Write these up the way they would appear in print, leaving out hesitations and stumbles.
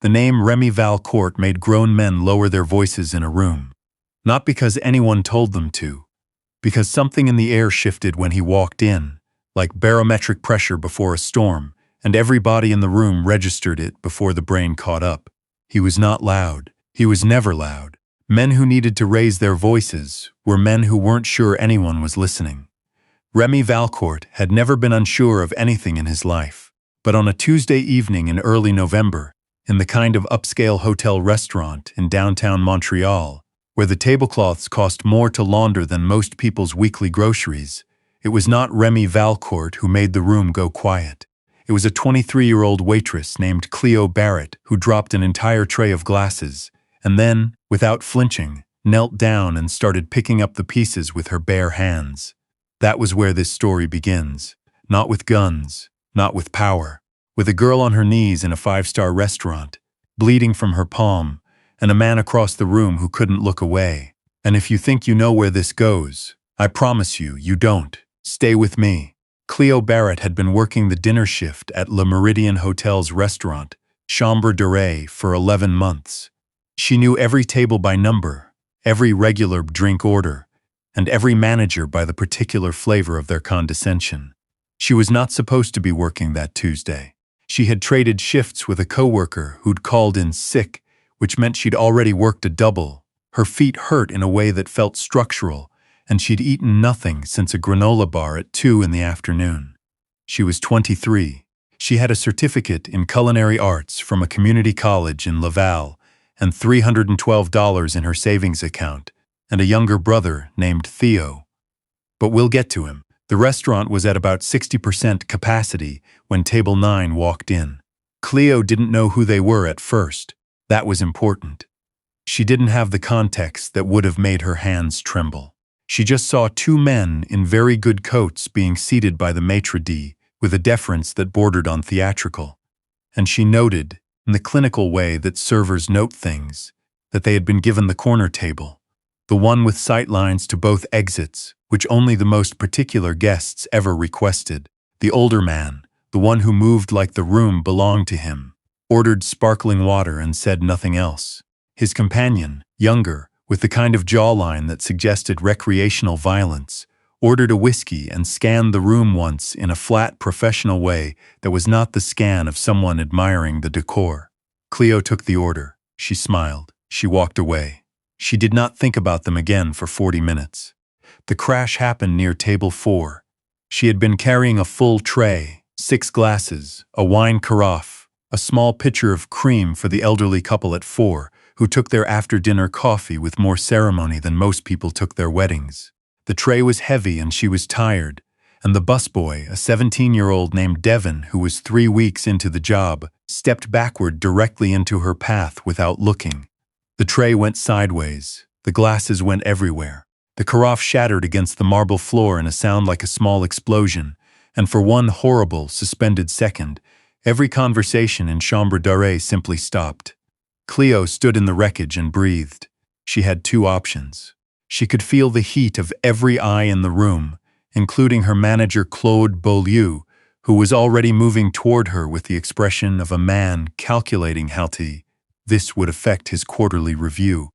The name Remy Valcourt made grown men lower their voices in a room. Not because anyone told them to, because something in the air shifted when he walked in, like barometric pressure before a storm, and everybody in the room registered it before the brain caught up. He was not loud. He was never loud. Men who needed to raise their voices were men who weren't sure anyone was listening. Remy Valcourt had never been unsure of anything in his life, but on a Tuesday evening in early November, in the kind of upscale hotel restaurant in downtown Montreal, where the tablecloths cost more to launder than most people's weekly groceries, it was not Remy Valcourt who made the room go quiet. It was a 23-year-old waitress named Cleo Barrett who dropped an entire tray of glasses, and then, without flinching, knelt down and started picking up the pieces with her bare hands. That was where this story begins. Not with guns, not with power. With a girl on her knees in a five-star restaurant, bleeding from her palm, and a man across the room who couldn't look away. And if you think you know where this goes, I promise you, you don't. Stay with me. Cleo Barrett had been working the dinner shift at Le Méridien Hotel's restaurant, Chambre Dorée, for 11 months. She knew every table by number, every regular drink order, and every manager by the particular flavor of their condescension. She was not supposed to be working that Tuesday. She had traded shifts with a coworker who'd called in sick, which meant she'd already worked a double. Her feet hurt in a way that felt structural, and she'd eaten nothing since a granola bar at 2 in the afternoon. She was 23. She had a certificate in culinary arts from a community college in Laval and $312 in her savings account, and a younger brother named Theo. But we'll get to him. The restaurant was at about 60% capacity when Table 9 walked in. Cleo didn't know who they were at first. That was important. She didn't have the context that would have made her hands tremble. She just saw two men in very good coats being seated by the maitre d' with a deference that bordered on theatrical. And she noted, in the clinical way that servers note things, that they had been given the corner table, the one with sight lines to both exits, which only the most particular guests ever requested. The older man, the one who moved like the room belonged to him, ordered sparkling water and said nothing else. His companion, younger, with the kind of jawline that suggested recreational violence, ordered a whiskey and scanned the room once in a flat, professional way that was not the scan of someone admiring the decor. Cleo took the order. She smiled. She walked away. She did not think about them again for 40 minutes. The crash happened near table 4. She had been carrying a full tray, 6 glasses, a wine carafe, a small pitcher of cream for the elderly couple at 4, who took their after-dinner coffee with more ceremony than most people took their weddings. The tray was heavy and she was tired, and the busboy, a 17-year-old named Devon who was 3 weeks into the job, stepped backward directly into her path without looking. The tray went sideways. The glasses went everywhere. The carafe shattered against the marble floor in a sound like a small explosion, and for one horrible, suspended second, every conversation in Chambre Dorée simply stopped. Cleo stood in the wreckage and breathed. She had 2 options. She could feel the heat of every eye in the room, including her manager Claude Beaulieu, who was already moving toward her with the expression of a man calculating how this would affect his quarterly review.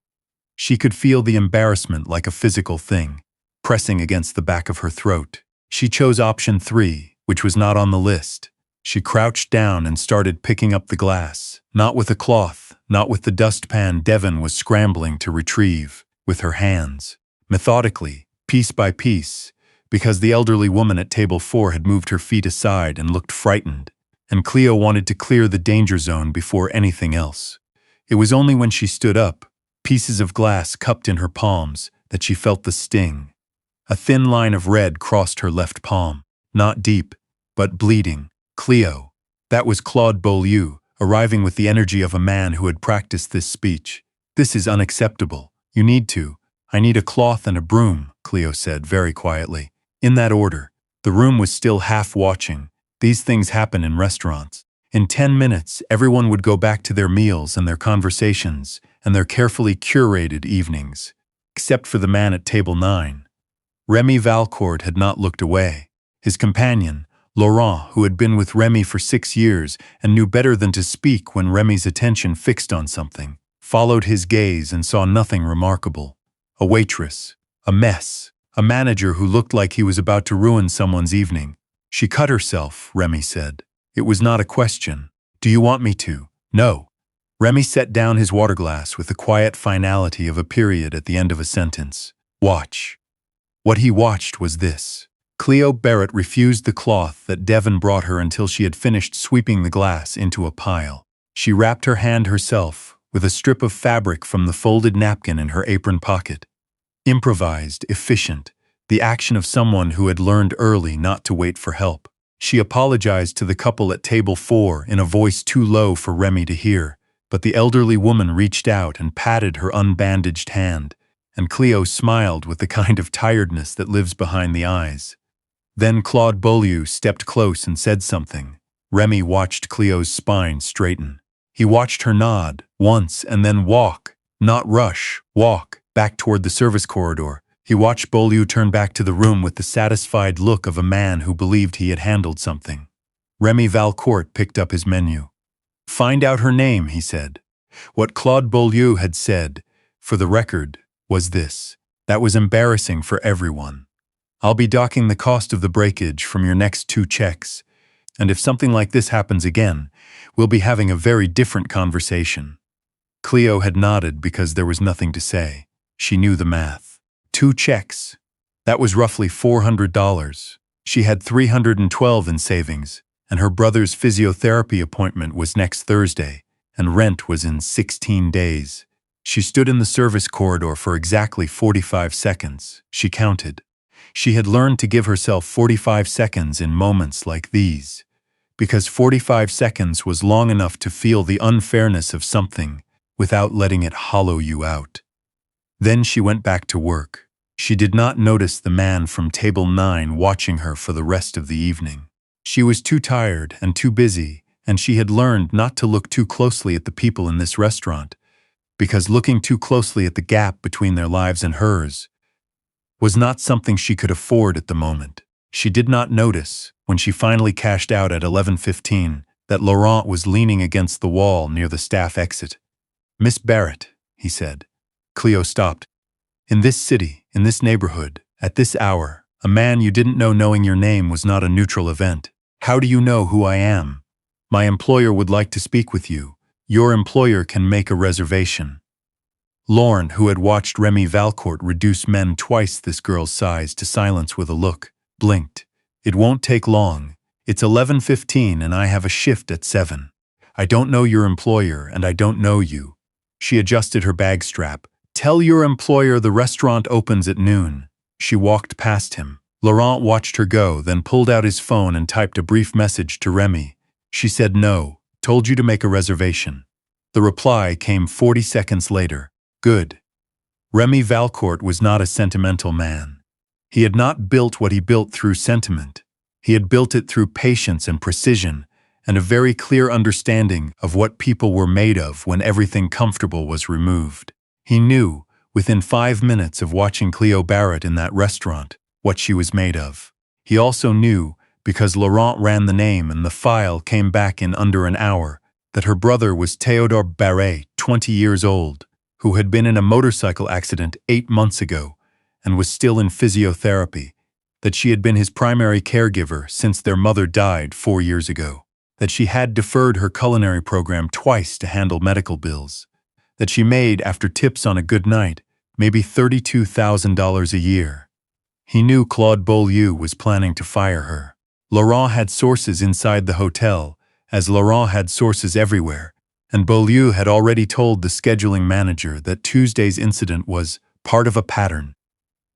She could feel the embarrassment like a physical thing, pressing against the back of her throat. She chose option 3, which was not on the list. She crouched down and started picking up the glass, not with a cloth, not with the dustpan Devon was scrambling to retrieve, with her hands, methodically, piece by piece, because the elderly woman at table 4 had moved her feet aside and looked frightened, and Cleo wanted to clear the danger zone before anything else. It was only when she stood up, pieces of glass cupped in her palms, that she felt the sting. A thin line of red crossed her left palm, not deep, but bleeding. Cleo. That was Claude Beaulieu, arriving with the energy of a man who had practiced this speech. This is unacceptable. You need to. I need a cloth and a broom, Cleo said very quietly. In that order. The room was still half watching. These things happen in restaurants. In 10 minutes, everyone would go back to their meals and their conversations and their carefully curated evenings, except for the man at table 9. Remy Valcourt had not looked away. His companion, Laurent, who had been with Remy for 6 years and knew better than to speak when Remy's attention fixed on something, followed his gaze and saw nothing remarkable. A waitress, a mess, a manager who looked like he was about to ruin someone's evening. She cut herself, Remy said. It was not a question. Do you want me to? No. Remy set down his water glass with the quiet finality of a period at the end of a sentence. Watch. What he watched was this. Cleo Barrett refused the cloth that Devon brought her until she had finished sweeping the glass into a pile. She wrapped her hand herself, with a strip of fabric from the folded napkin in her apron pocket. Improvised, efficient, the action of someone who had learned early not to wait for help. She apologized to the couple at table 4 in a voice too low for Remy to hear, but the elderly woman reached out and patted her unbandaged hand, and Cleo smiled with the kind of tiredness that lives behind the eyes. Then Claude Beaulieu stepped close and said something. Remy watched Cleo's spine straighten. He watched her nod, once, and then walk, not rush, walk, back toward the service corridor. He watched Beaulieu turn back to the room with the satisfied look of a man who believed he had handled something. Remy Valcourt picked up his menu. Find out her name, he said. What Claude Beaulieu had said, for the record, was this. That was embarrassing for everyone. I'll be docking the cost of the breakage from your next 2 checks, and if something like this happens again, we'll be having a very different conversation. Cleo had nodded because there was nothing to say. She knew the math. 2 checks. That was roughly $400. She had $312 in savings, and her brother's physiotherapy appointment was next Thursday, and rent was in 16 days. She stood in the service corridor for exactly 45 seconds. She counted. She had learned to give herself 45 seconds in moments like these, because 45 seconds was long enough to feel the unfairness of something without letting it hollow you out. Then she went back to work. She did not notice the man from table 9 watching her for the rest of the evening. She was too tired and too busy, and she had learned not to look too closely at the people in this restaurant, because looking too closely at the gap between their lives and hers was not something she could afford at the moment. She did not notice, when she finally cashed out at 11:15, that Laurent was leaning against the wall near the staff exit. Miss Barrett, he said. Cleo stopped. In this city, in this neighborhood, at this hour, a man you didn't know knowing your name was not a neutral event. How do you know who I am? My employer would like to speak with you. Your employer can make a reservation. Lorne, who had watched Remy Valcourt reduce men twice this girl's size to silence with a look, blinked. It won't take long. It's 11:15 and I have a shift at 7. I don't know your employer and I don't know you. She adjusted her bag strap. Tell your employer the restaurant opens at noon. She walked past him. Laurent watched her go, then pulled out his phone and typed a brief message to Remy. She said no, told you to make a reservation. The reply came 40 seconds later. Good. Remy Valcourt was not a sentimental man. He had not built what he built through sentiment. He had built it through patience and precision, and a very clear understanding of what people were made of when everything comfortable was removed. He knew, within 5 minutes of watching Cleo Barrett in that restaurant, what she was made of. He also knew, because Laurent ran the name and the file came back in under an hour, that her brother was Théodore Barrett, 20 years old, who had been in a motorcycle accident 8 months ago and was still in physiotherapy, that she had been his primary caregiver since their mother died 4 years ago, that she had deferred her culinary program twice to handle medical bills, that she made, after tips on a good night, maybe $32,000 a year. He knew Claude Beaulieu was planning to fire her. Laurent had sources inside the hotel, as Laurent had sources everywhere, and Beaulieu had already told the scheduling manager that Tuesday's incident was part of a pattern.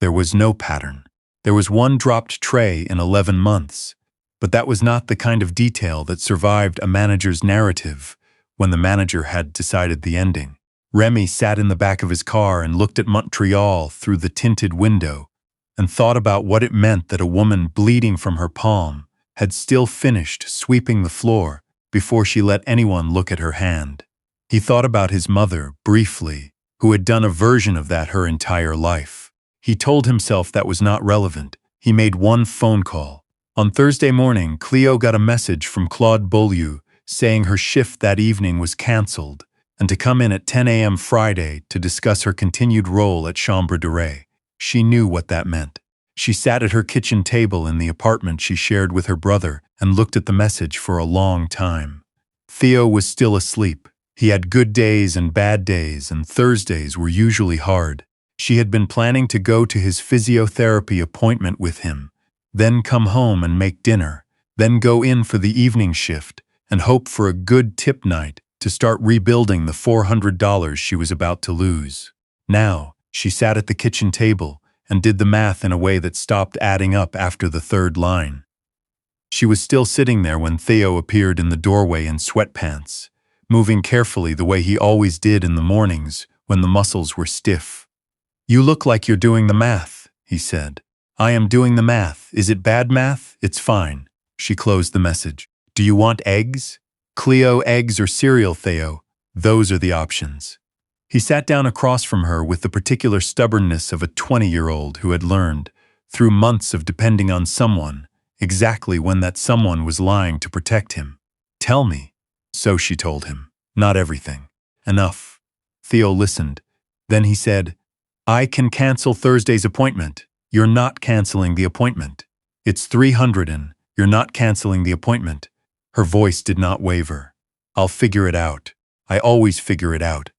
There was no pattern. There was one dropped tray in 11 months, but that was not the kind of detail that survived a manager's narrative when the manager had decided the ending. Remy sat in the back of his car and looked at Montreal through the tinted window and thought about what it meant that a woman bleeding from her palm had still finished sweeping the floor before she let anyone look at her hand. He thought about his mother, briefly, who had done a version of that her entire life. He told himself that was not relevant. He made one phone call. On Thursday morning, Cleo got a message from Claude Beaulieu saying her shift that evening was cancelled and to come in at 10 a.m. Friday to discuss her continued role at Chambre de Ray. She knew what that meant. She sat at her kitchen table in the apartment she shared with her brother and looked at the message for a long time. Theo was still asleep. He had good days and bad days, and Thursdays were usually hard. She had been planning to go to his physiotherapy appointment with him, then come home and make dinner, then go in for the evening shift and hope for a good tip night to start rebuilding the $400 she was about to lose. Now, she sat at the kitchen table and did the math in a way that stopped adding up after the third line. She was still sitting there when Theo appeared in the doorway in sweatpants, moving carefully the way he always did in the mornings when the muscles were stiff. "You look like you're doing the math," he said. "I am doing the math. Is it bad math? It's fine." She closed the message. "Do you want eggs?" "Cleo, eggs or cereal, Theo. Those are the options." He sat down across from her with the particular stubbornness of a 20-year-old who had learned, through months of depending on someone, exactly when that someone was lying to protect him. "Tell me." So she told him. "Not everything. Enough." Theo listened. Then he said, "I can cancel Thursday's appointment." "You're not canceling the appointment. It's 300 and you're not canceling the appointment." Her voice did not waver. "I'll figure it out. I always figure it out."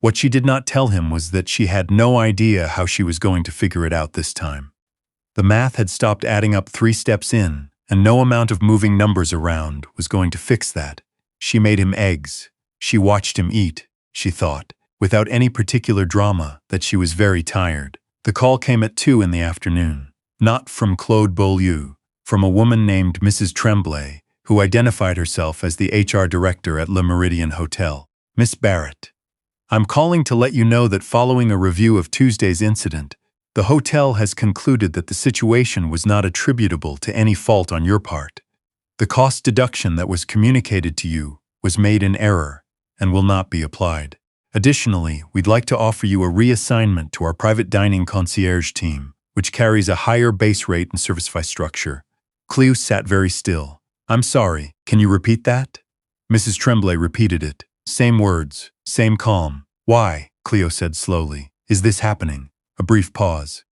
What she did not tell him was that she had no idea how she was going to figure it out this time. The math had stopped adding up 3 steps in, and no amount of moving numbers around was going to fix that. She made him eggs. She watched him eat. She thought, without any particular drama, that she was very tired. The call came at 2 in the afternoon. Not from Claude Beaulieu, from a woman named Mrs. Tremblay, who identified herself as the HR director at Le Méridien Hotel. "Miss Barrett, I'm calling to let you know that following a review of Tuesday's incident, the hotel has concluded that the situation was not attributable to any fault on your part. The cost deduction that was communicated to you was made in error and will not be applied. Additionally, we'd like to offer you a reassignment to our private dining concierge team, which carries a higher base rate and service fee structure." Cleo sat very still. "I'm sorry, can you repeat that?" Mrs. Tremblay repeated it. Same words, same calm. "Why?" Cleo said slowly. "Is this happening?" A brief pause.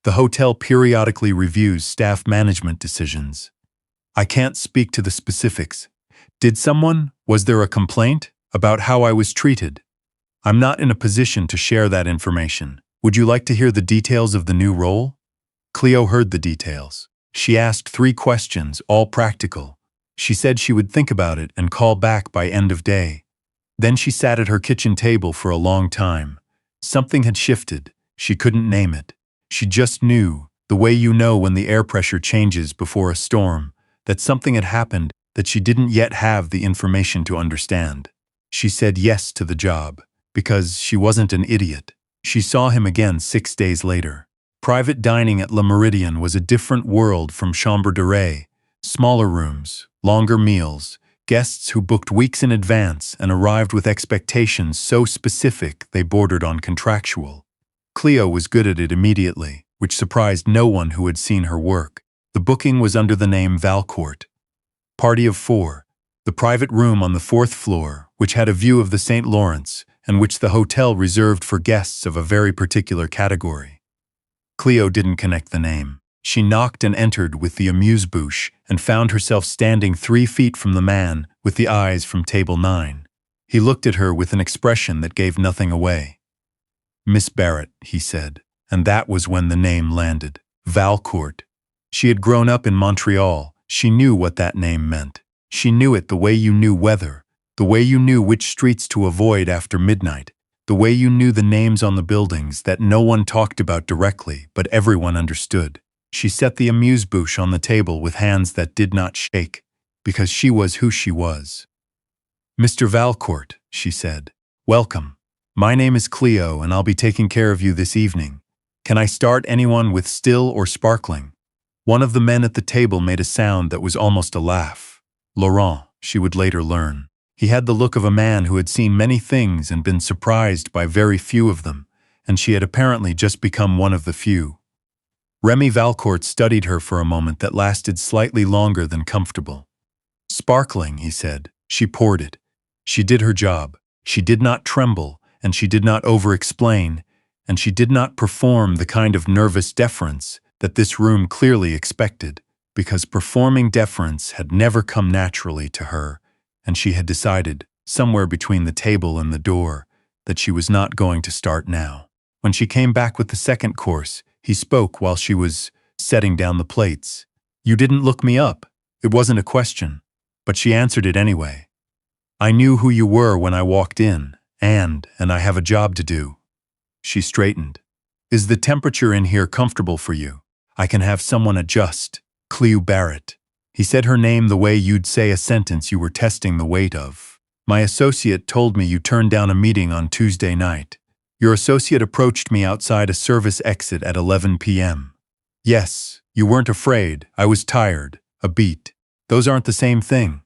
"The hotel periodically reviews staff management decisions. I can't speak to the specifics. Was there a complaint about how I was treated? I'm not in a position to share that information. Would you like to hear the details of the new role?" Cleo heard the details. She asked 3 questions, all practical. She said she would think about it and call back by end of day. Then she sat at her kitchen table for a long time. Something had shifted. She couldn't name it. She just knew, the way you know when the air pressure changes before a storm, that something had happened that she didn't yet have the information to understand. She said yes to the job, because she wasn't an idiot. She saw him again 6 days later. Private dining at Le Méridien was a different world from Chambre de Ray. Smaller rooms, longer meals, guests who booked weeks in advance and arrived with expectations so specific they bordered on contractual. Cleo was good at it immediately, which surprised no one who had seen her work. The booking was under the name Valcourt. Party of 4, the private room on the 4th floor, which had a view of the St. Lawrence and which the hotel reserved for guests of a very particular category. Cleo didn't connect the name. She knocked and entered with the amuse-bouche and found herself standing 3 feet from the man with the eyes from table 9. He looked at her with an expression that gave nothing away. "Miss Barrett," he said, and that was when the name landed. Valcourt. She had grown up in Montreal. She knew what that name meant. She knew it the way you knew weather, the way you knew which streets to avoid after midnight, the way you knew the names on the buildings that no one talked about directly, but everyone understood. She set the amuse-bouche on the table with hands that did not shake, because she was who she was. "Mr. Valcourt," she said, "welcome. My name is Cleo, and I'll be taking care of you this evening. Can I start anyone with still or sparkling?" One of the men at the table made a sound that was almost a laugh. Laurent, she would later learn. He had the look of a man who had seen many things and been surprised by very few of them, and she had apparently just become one of the few. Remy Valcourt studied her for a moment that lasted slightly longer than comfortable. Sparkling, he said. She poured it. She did her job. She did not tremble, and she did not over-explain, and she did not perform the kind of nervous deference that this room clearly expected, because performing deference had never come naturally to her, and she had decided, somewhere between the table and the door, that she was not going to start now. When she came back with the second course, he spoke while she was setting down the plates. "You didn't look me up. It wasn't a question." But she answered it anyway. "I knew who you were when I walked in, and I have a job to do." She straightened. "Is the temperature in here comfortable for you? I can have someone adjust." Cleo Barrett. He said her name the way you'd say a sentence you were testing the weight of. "My associate told me you turned down a meeting on Tuesday night. Your associate approached me outside a service exit at 11 p.m. Yes, you weren't afraid. I was tired. A beat. Those aren't the same thing."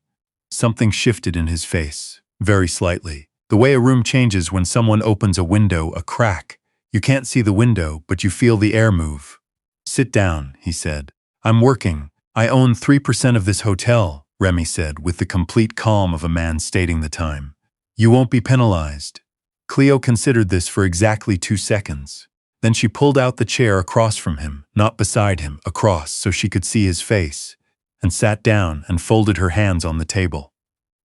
Something shifted in his face, very slightly. The way a room changes when someone opens a window, a crack. You can't see the window, but you feel the air move. "Sit down," he said. "I'm working. I own 3% of this hotel," Remy said, with the complete calm of a man stating the time. "You won't be penalized." Cleo considered this for exactly 2 seconds. Then she pulled out the chair across from him, not beside him, across so she could see his face, and sat down and folded her hands on the table.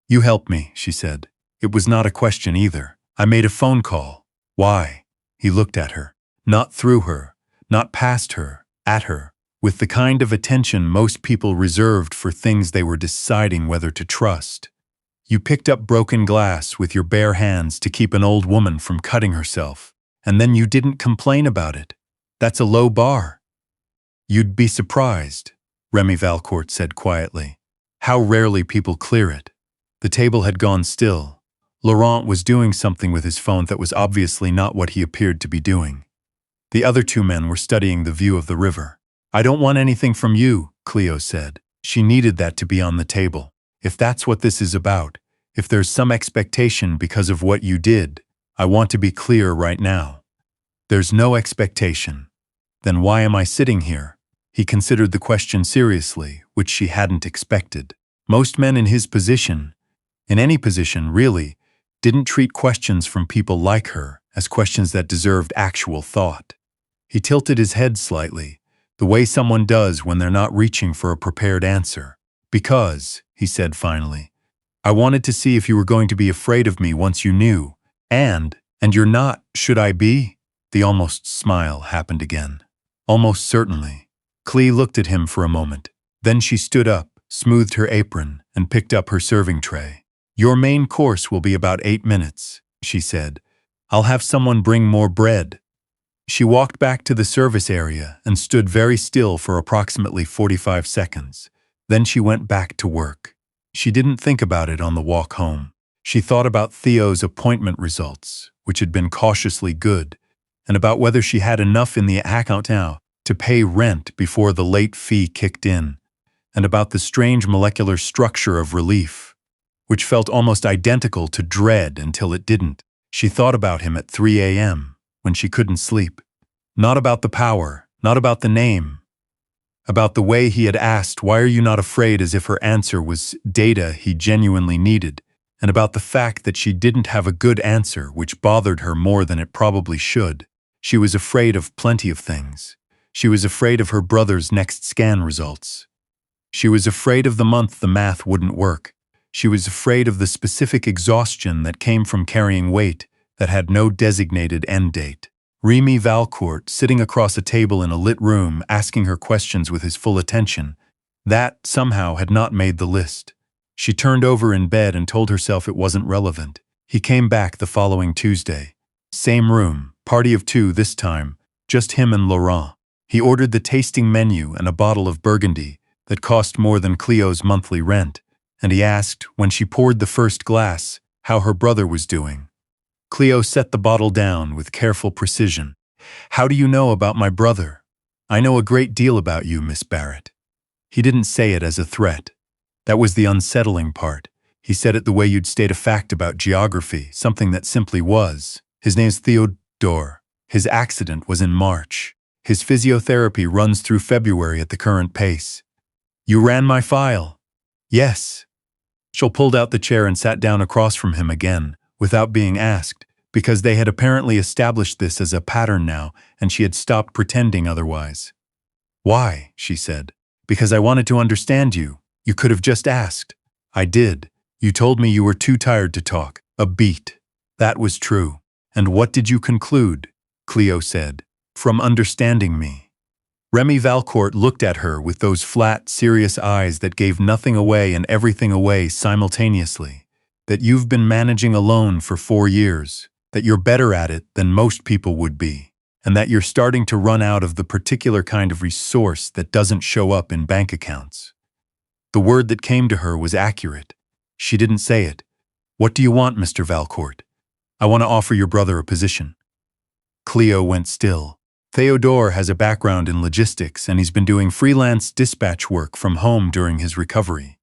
"You helped me," she said. "It was not a question either. I made a phone call." "Why?" He looked at her. Not through her, not past her, at her, with the kind of attention most people reserved for things they were deciding whether to trust. "You picked up broken glass with your bare hands to keep an old woman from cutting herself, and then you didn't complain about it. That's a low bar." "You'd be surprised," Remy Valcourt said quietly, "how rarely people clear it." The table had gone still. Laurent was doing something with his phone that was obviously not what he appeared to be doing. The other 2 men were studying the view of the river. "I don't want anything from you," Cleo said. She needed that to be on the table. "If that's what this is about, if there's some expectation because of what you did, I want to be clear right now." "There's no expectation." "Then why am I sitting here?" He considered the question seriously, which she hadn't expected. Most men in his position, in any position really, didn't treat questions from people like her as questions that deserved actual thought. He tilted his head slightly, the way someone does when they're not reaching for a prepared answer. "Because," he said finally, "I wanted to see if you were going to be afraid of me once you knew. And you're not, should I be?" The almost smile happened again. "Almost certainly." Cleo looked at him for a moment. Then she stood up, smoothed her apron, and picked up her serving tray. "Your main course will be about 8 minutes, she said. "I'll have someone bring more bread." She walked back to the service area and stood very still for approximately 45 seconds. Then she went back to work. She didn't think about it on the walk home. She thought about Theo's appointment results, which had been cautiously good, and about whether she had enough in the account now to pay rent before the late fee kicked in, and about the strange molecular structure of relief, which felt almost identical to dread until it didn't. She thought about him at 3 a.m., when she couldn't sleep. Not about the power, not about the name. About the way he had asked, "Why are you not afraid?" as if her answer was data he genuinely needed, and about the fact that she didn't have a good answer, which bothered her more than it probably should. She was afraid of plenty of things. She was afraid of her brother's next scan results. She was afraid of the month the math wouldn't work. She was afraid of the specific exhaustion that came from carrying weight that had no designated end date. Remy Valcourt, sitting across a table in a lit room, asking her questions with his full attention, that, somehow, had not made the list. She turned over in bed and told herself it wasn't relevant. He came back the following Tuesday. Same room, party of 2 this time, just him and Laurent. He ordered the tasting menu and a bottle of Burgundy that cost more than Cleo's monthly rent, and he asked, when she poured the first glass, how her brother was doing. Cleo set the bottle down with careful precision. "How do you know about my brother?" "I know a great deal about you, Miss Barrett." He didn't say it as a threat. That was the unsettling part. He said it the way you'd state a fact about geography, something that simply was. "His name's Theodore. His accident was in March. His physiotherapy runs through February at the current pace. You ran my file? Yes. She pulled out the chair and sat down across from him again, without being asked, because they had apparently established this as a pattern now, and she had stopped pretending otherwise. Why? She said. Because I wanted to understand you. You could have just asked. I did. You told me you were too tired to talk. A beat. That was true. And what did you conclude? Cleo said. From understanding me. Remy Valcourt looked at her with those flat, serious eyes that gave nothing away and everything away simultaneously. That you've been managing alone for 4 years. That you're better at it than most people would be. And that you're starting to run out of the particular kind of resource that doesn't show up in bank accounts. The word that came to her was accurate. She didn't say it. What do you want, Mr. Valcourt? I want to offer your brother a position. Cleo went still. Theodore has a background in logistics and he's been doing freelance dispatch work from home during his recovery.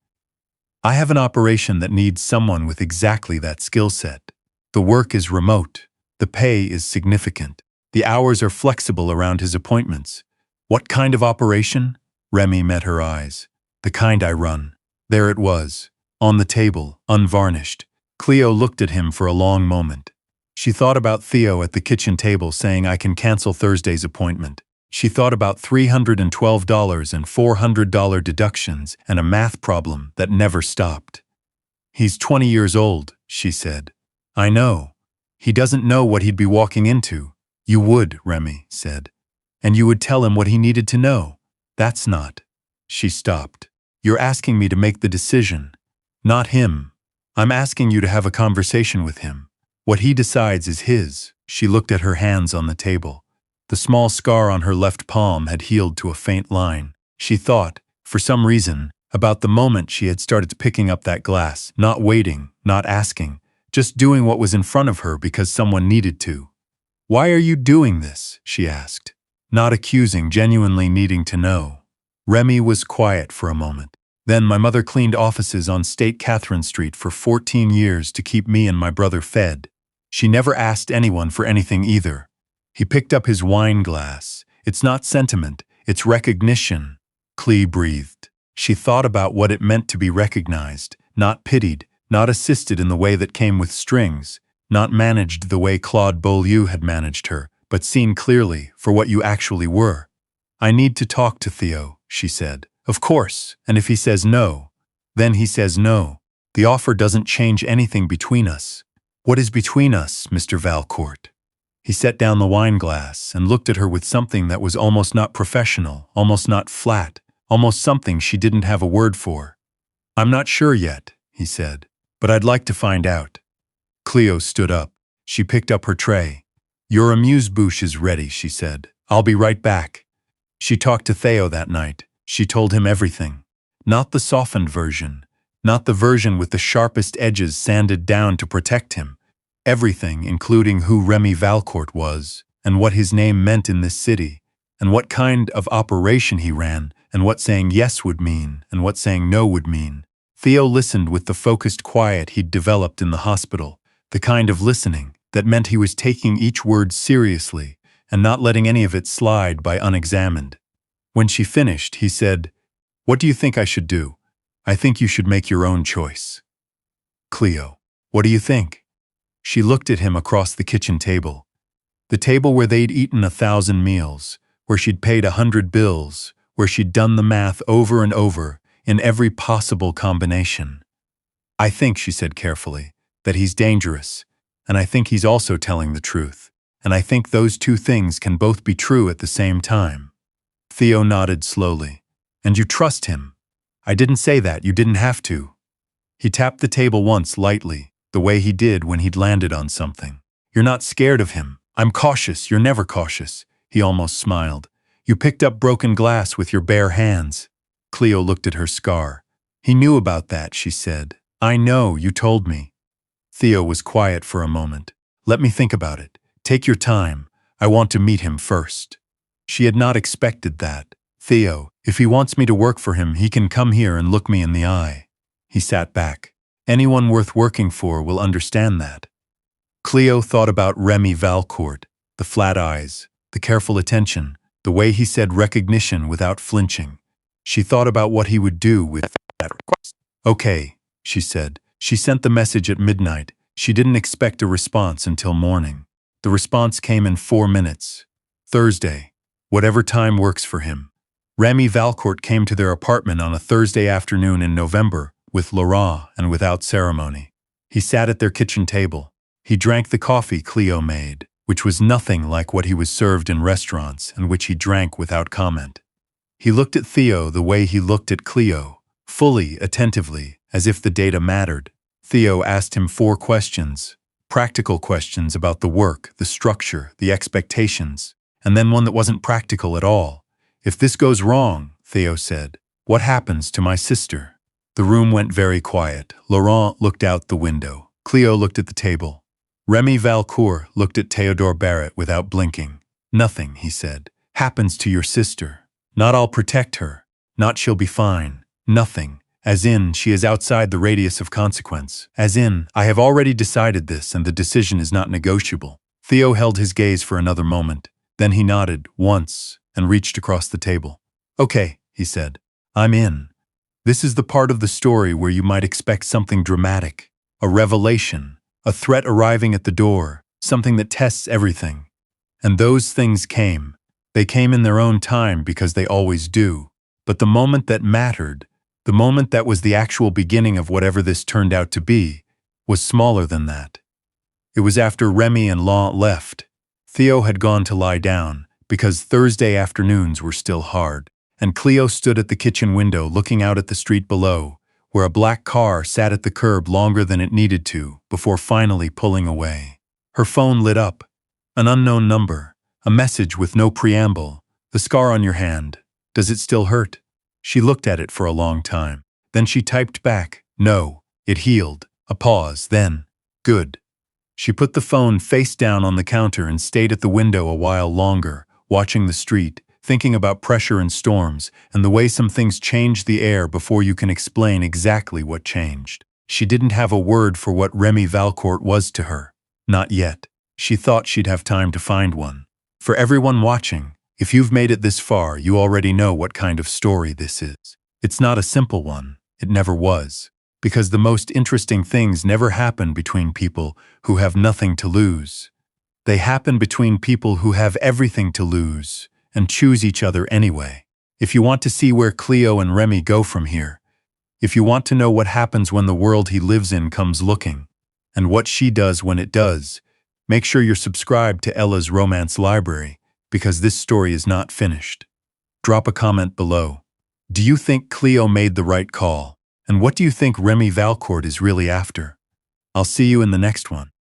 I have an operation that needs someone with exactly that skill set. The work is remote. The pay is significant. The hours are flexible around his appointments. What kind of operation? Remy met her eyes. The kind I run. There it was, on the table, unvarnished. Cleo looked at him for a long moment. She thought about Theo at the kitchen table saying I can cancel Thursday's appointment. She thought about $312 and $400 deductions and a math problem that never stopped. He's 20 years old, she said. I know. He doesn't know what he'd be walking into. You would, Remy said. And you would tell him what he needed to know. That's not. She stopped. You're asking me to make the decision. Not him. I'm asking you to have a conversation with him. What he decides is his. She looked at her hands on the table. The small scar on her left palm had healed to a faint line. She thought, for some reason, about the moment she had started picking up that glass, not waiting, not asking, just doing what was in front of her because someone needed to. Why are you doing this? She asked, not accusing, genuinely needing to know. Remy was quiet for a moment. Then my mother cleaned offices on State Catherine Street for 14 years to keep me and my brother fed. She never asked anyone for anything either. He picked up his wine glass. It's not sentiment, it's recognition. Clea breathed. She thought about what it meant to be recognized, not pitied, not assisted in the way that came with strings, not managed the way Claude Beaulieu had managed her, but seen clearly for what you actually were. I need to talk to Theo, she said. Of course, and if he says no, then he says no. The offer doesn't change anything between us. What is between us, Mr. Valcourt? He set down the wine glass and looked at her with something that was almost not professional, almost not flat, almost something she didn't have a word for. I'm not sure yet, he said, but I'd like to find out. Cleo stood up. She picked up her tray. Your amuse-bouche is ready, she said. I'll be right back. She talked to Theo that night. She told him everything. Not the softened version. Not the version with the sharpest edges sanded down to protect him. Everything, including who Remy Valcourt was, and what his name meant in this city, and what kind of operation he ran, and what saying yes would mean, and what saying no would mean. Theo listened with the focused quiet he'd developed in the hospital, the kind of listening that meant he was taking each word seriously and not letting any of it slide by unexamined. When she finished, he said, What do you think I should do? I think you should make your own choice. Cleo, what do you think? She looked at him across the kitchen table. The table where they'd eaten 1,000 meals, where she'd paid 100 bills, where she'd done the math over and over, in every possible combination. I think, she said carefully, that he's dangerous, and I think he's also telling the truth, and I think those two things can both be true at the same time. Theo nodded slowly. And you trust him? I didn't say that, you didn't have to. He tapped the table once lightly, the way he did when he'd landed on something. You're not scared of him. I'm cautious, you're never cautious. He almost smiled. You picked up broken glass with your bare hands. Cleo looked at her scar. He knew about that, she said. I know, you told me. Theo was quiet for a moment. Let me think about it. Take your time. I want to meet him first. She had not expected that. Theo, if he wants me to work for him, he can come here and look me in the eye. He sat back. Anyone worth working for will understand that. Cleo thought about Remy Valcourt, the flat eyes, the careful attention, The way he said recognition without flinching. She thought about what he would do with that request. Okay, she said. She sent the message at midnight. She didn't expect a response until morning. The response came in 4 minutes. Thursday. Whatever time works for him. Remy Valcourt came to their apartment on a Thursday afternoon in November, with Laurent and without ceremony. He sat at their kitchen table. He drank the coffee Cleo made, which was nothing like what he was served in restaurants and which he drank without comment. He looked at Theo the way he looked at Cleo, fully, attentively, as if the data mattered. Theo asked him 4 questions, practical questions about the work, the structure, the expectations, and then one that wasn't practical at all. If this goes wrong, Theo said, what happens to my sister? The room went very quiet. Laurent looked out the window. Cleo looked at the table. Remy Valcourt looked at Théodore Barrett without blinking. Nothing, he said, happens to your sister. Not I'll protect her. Not she'll be fine. Nothing. As in, she is outside the radius of consequence. As in, I have already decided this and the decision is not negotiable. Theo held his gaze for another moment. Then he nodded, once, and reached across the table. Okay, he said. I'm in. This is the part of the story where you might expect something dramatic. A revelation. A threat arriving at the door. Something that tests everything. And those things came. They came in their own time because they always do. But the moment that mattered, the moment that was the actual beginning of whatever this turned out to be, was smaller than that. It was after Remy and Laurent left. Theo had gone to lie down, because Thursday afternoons were still hard, and Cleo stood at the kitchen window looking out at the street below, where a black car sat at the curb longer than it needed to, before finally pulling away. Her phone lit up. An unknown number. A message with no preamble. The scar on your hand. Does it still hurt? She looked at it for a long time. Then she typed back, no, it healed. A pause, then, good. She put the phone face down on the counter and stayed at the window a while longer, watching the street, thinking about pressure and storms, and the way some things change the air before you can explain exactly what changed. She didn't have a word for what Remy Valcourt was to her. Not yet. She thought she'd have time to find one. For everyone watching, if you've made it this far, you already know what kind of story this is. It's not a simple one. It never was. Because the most interesting things never happen between people who have nothing to lose. They happen between people who have everything to lose and choose each other anyway. If you want to see where Cleo and Remy go from here, if you want to know what happens when the world he lives in comes looking, and what she does when it does, make sure you're subscribed to Ella's Romance Library, because this story is not finished. Drop a comment below. Do you think Cleo made the right call? And what do you think Remy Valcourt is really after? I'll see you in the next one.